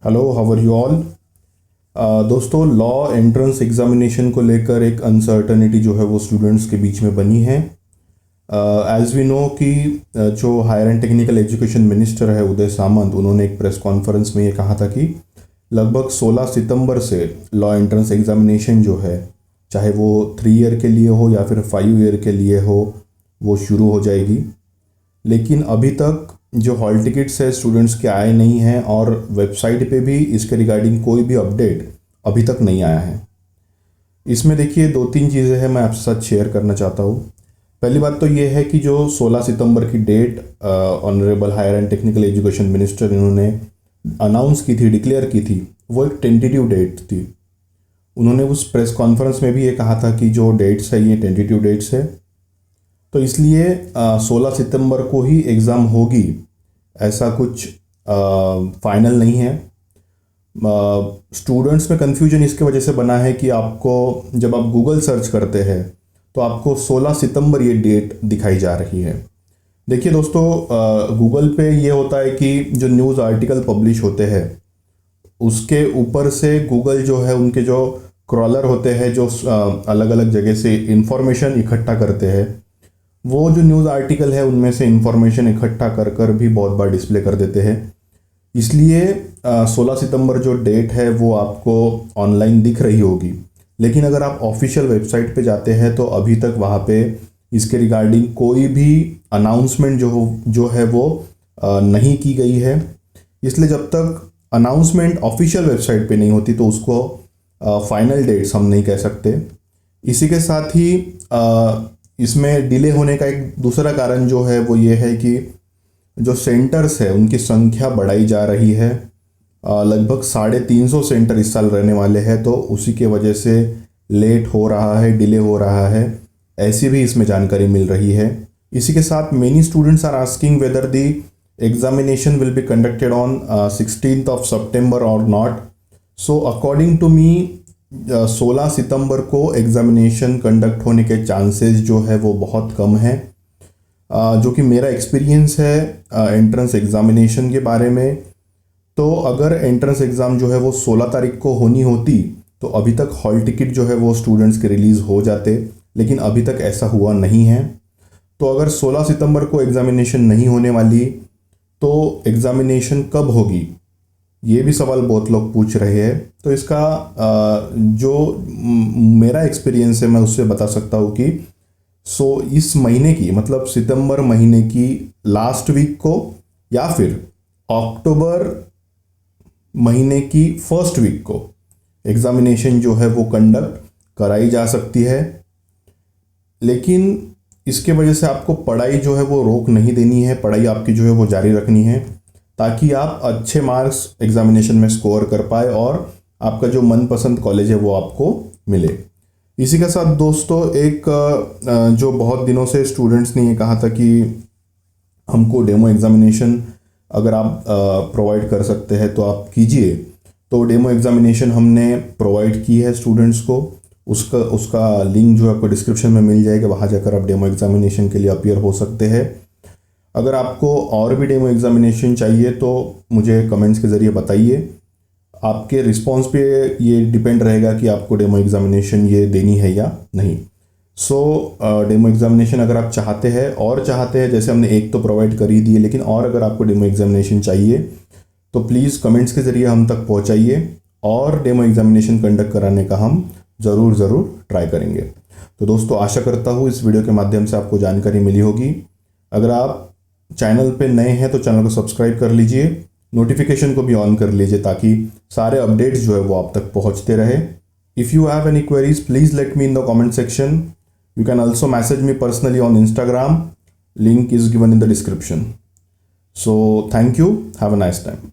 Hello, how are you all. दोस्तों, law entrance examination को लेकर एक अनसर्टनिटी जो है वो स्टूडेंट्स के बीच में बनी है। एज वी नो कि जो higher and technical education minister है उदय सामंत, उन्होंने एक प्रेस कॉन्फ्रेंस में ये कहा था कि लगभग 16 सितंबर से लॉ एंट्रेंस एग्जामिनेशन जो है, चाहे वो 3 ईयर के लिए हो या फिर 5 ईयर के लिए हो, वो शुरू हो जाएगी। लेकिन अभी तक जो हॉल टिकट्स है स्टूडेंट्स के आए नहीं हैं और वेबसाइट पे भी इसके रिगार्डिंग कोई भी अपडेट अभी तक नहीं आया है। इसमें देखिए 2-3 चीज़ें हैं, मैं आपके साथ शेयर करना चाहता हूँ। पहली बात तो ये है कि जो 16 सितंबर की date honourable higher and technical education minister इन्होंने अनाउंस की थी, डिक्लेयर की थी, वो एक टेंटेटिव डेट थी। उन्होंने उस प्रेस कॉन्फ्रेंस में भी ये कहा था कि जो डेट्स है ये टेंटेटिव डेट्स है, तो इसलिए 16 सितंबर को ही एग्ज़ाम होगी, ऐसा कुछ फाइनल नहीं है। स्टूडेंट्स में कन्फ्यूजन इसके वजह से बना है कि आपको जब आप गूगल सर्च करते हैं तो आपको 16 सितंबर ये डेट दिखाई जा रही है। देखिए दोस्तों, गूगल पे ये होता है कि जो न्यूज़ आर्टिकल पब्लिश होते हैं उसके ऊपर से गूगल जो है, उनके जो क्रॉलर होते हैं जो अलग अलग जगह से इंफॉर्मेशन इकट्ठा करते हैं, वो जो न्यूज़ आर्टिकल है उनमें से इंफॉर्मेशन इकट्ठा कर कर भी बहुत बार डिस्प्ले कर देते हैं। इसलिए 16 सितंबर जो डेट है वो आपको ऑनलाइन दिख रही होगी। लेकिन अगर आप ऑफिशियल वेबसाइट पे जाते हैं तो अभी तक वहाँ पे इसके रिगार्डिंग कोई भी अनाउंसमेंट जो है वो नहीं की गई है। इसलिए जब तक अनाउंसमेंट ऑफिशियल वेबसाइट पे नहीं होती तो उसको फाइनल डेट्स हम नहीं कह सकते। इसी के साथ ही इसमें डिले होने का एक दूसरा कारण जो है वो ये है कि जो सेंटर्स है उनकी संख्या बढ़ाई जा रही है। लगभग 350 सेंटर इस साल रहने वाले हैं, तो उसी के वजह से लेट हो रहा है, डिले हो रहा है, ऐसी भी इसमें जानकारी मिल रही है। इसी के साथ many students are asking whether the examination will be conducted on 16th of September और नॉट। सो अकॉर्डिंग टू मी 16 सितंबर को एग्जामिनेशन कंडक्ट होने के चांसेस जो है वो बहुत कम है। जो कि मेरा एक्सपीरियंस है एंट्रेंस एग्जामिनेशन के बारे में। तो अगर एंट्रेंस एग्ज़ाम जो है वो 16 तारीख को होनी होती तो अभी तक हॉल टिकट जो है वो स्टूडेंट्स के रिलीज़ हो जाते, लेकिन अभी तक ऐसा हुआ नहीं है। तो अगर 16 सितंबर को एग्जामिनेशन नहीं होने वाली तो एग्जामिनेशन कब होगी, ये भी सवाल बहुत लोग पूछ रहे हैं। तो इसका जो मेरा एक्सपीरियंस है मैं उससे बता सकता हूँ कि इस महीने की, मतलब सितंबर महीने की लास्ट वीक को या फिर अक्टूबर महीने की फर्स्ट वीक को एग्जामिनेशन जो है वो कंडक्ट कराई जा सकती है। लेकिन इसके वजह से आपको पढ़ाई जो है वो रोक नहीं देनी है, पढ़ाई आपकी जो है वो जारी रखनी है, ताकि आप अच्छे मार्क्स एग्जामिनेशन में स्कोर कर पाए और आपका जो मनपसंद कॉलेज है वो आपको मिले। इसी के साथ दोस्तों, एक जो बहुत दिनों से स्टूडेंट्स ने ये कहा था कि हमको डेमो एग्जामिनेशन अगर आप प्रोवाइड कर सकते हैं तो आप कीजिए। तो डेमो एग्जामिनेशन हमने प्रोवाइड की है स्टूडेंट्स को। उसका लिंक जो आपको डिस्क्रिप्शन में मिल जाएगा, वहाँ जाकर आप डेमो एग्जामिनेशन के लिए अपीयर हो सकते हैं। अगर आपको और भी डेमो एग्जामिनेशन चाहिए तो मुझे कमेंट्स के ज़रिए बताइए। आपके रिस्पॉन्स पे ये डिपेंड रहेगा कि आपको डेमो एग्जामिनेशन ये देनी है या नहीं। डेमो एग्जामिनेशन अगर आप चाहते हैं, जैसे हमने एक तो प्रोवाइड कर ही दिए, लेकिन और अगर आपको डेमो एग्जामिनेशन चाहिए तो प्लीज़ कमेंट्स के ज़रिए हम तक पहुंचाइए और डेमो एग्जामिनेशन कंडक्ट कराने का हम ज़रूर ट्राई करेंगे। तो दोस्तों, आशा करता हूँ इस वीडियो के माध्यम से आपको जानकारी मिली होगी। अगर आप चैनल पे नए हैं तो चैनल को सब्सक्राइब कर लीजिए, नोटिफिकेशन को भी ऑन कर लीजिए ताकि सारे अपडेट्स जो है वो आप तक पहुंचते रहे। If you have any queries please let me in the comment section. You can also message me personally on Instagram. Link is given in the description. So thank you. Have a nice time.